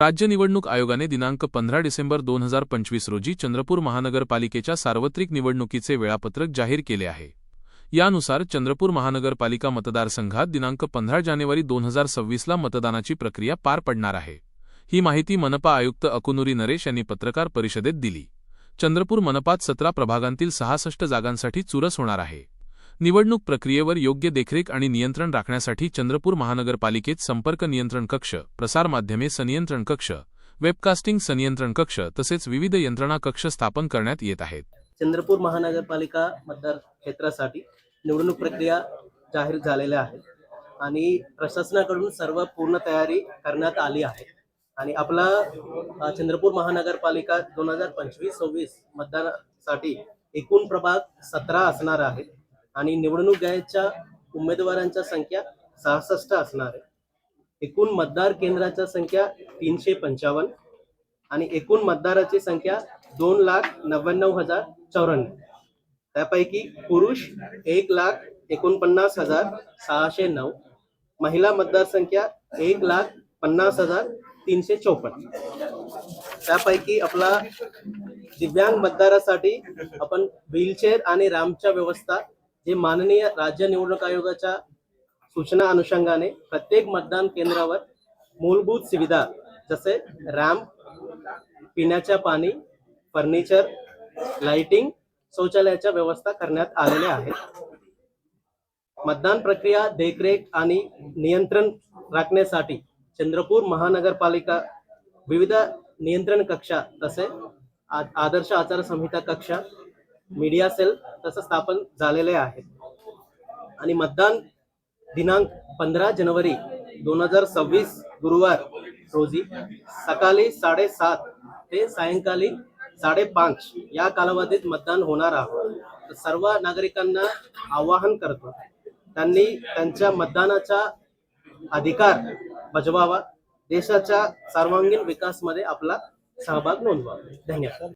राज्य निवडणूक आयोगाने दिनांक 15 डिसेंबर 2025 रोजी चंद्रपूर महानगरपालिकेच्या सार्वत्रिक निवडणुकीचे वेळापत्रक जाहीर केले आहे। यानुसार चंद्रपूर महानगरपालिका मतदारसंघात दिनांक 15 जानेवारी 2026 ला मतदानाची प्रक्रिया पार पडणार आहे। ही माहिती मनपा आयुक्त अकुनुरी नरेश यांनी पत्रकार परिषदेत दिली। चंद्रपूर मनपात 17 प्रभागांतील 66 जागांसाठी चुरस होणार आहे। निवडणूक प्रक्रियेवर योग्य देखरेख आणि नियंत्रण राखण्यासाठी चंद्रपूर महानगरपालिकेत संपर्क नियंत्रण कक्ष, प्रसार माध्यमे संनियंत्रण कक्ष, वेबकास्टिंग संनियंत्रण कक्ष तसेच विविध यंत्रणा कक्ष स्थापन करण्यात येत आहेत। चंद्रपूर महानगरपालिका मतदार क्षेत्रासाठी निवडणूक प्रक्रिया जाहीर झालेल्या आहे आणि प्रशासनाकडून सर्व पूर्ण तयारी करण्यात आली आहे आणि आपला चंद्रपूर महानगरपालिका 2025-26 मतदानासाठी एकूण प्रभाग 17 असणार आहे आणि निवडणूक घ्यायच्या उमेदवारांची संख्या 66 असणार आहे। एकूण मतदार केंद्राची संख्या 355 आणि एकूण मतदाराची संख्या 2,99,094। त्यापैकी पुरुष 1,49,609, महिला मतदार संख्या 1,50,354। त्यापैकी आपला दिव्यांग मतदारासाठी आपण व्हीलचेअर आणि रॅम्पच्या व्यवस्था जे माननीय राज्य निवडणूक आयोगाच्या सूचना अनुषंगाने प्रत्येक मतदान केंद्रावर मूलभूत सुविधा जसे रॅम्प, पिण्याचे पाणी, फर्निचर, लाइटिंग, शौचालयाच्या व्यवस्था करण्यात आलेल्या आहेत। मतदान प्रक्रिया देखरेख आणि नियंत्रण राखण्यासाठी चंद्रपूर महानगरपालिका विविध नियंत्रण कक्ष तसे आदर्श आचार संहिता कक्ष, मीडिया सेल तसे स्थापन झालेले आहेत आणि मतदान दिनांक 15 जानेवारी 2026 गुरुवार रोजी सकाळी 7:30 ते सायंकाळी 5:30 या कालावधीत मतदान होणार आहे। सर्व नागरिकांना आवाहन करतो त्यांनी त्यांच्या मतदानाचा अधिकार बजवावा, देशाच्या सर्वांगीण विकासामध्ये आपला सहभाग नोंदवावा। धन्यवाद।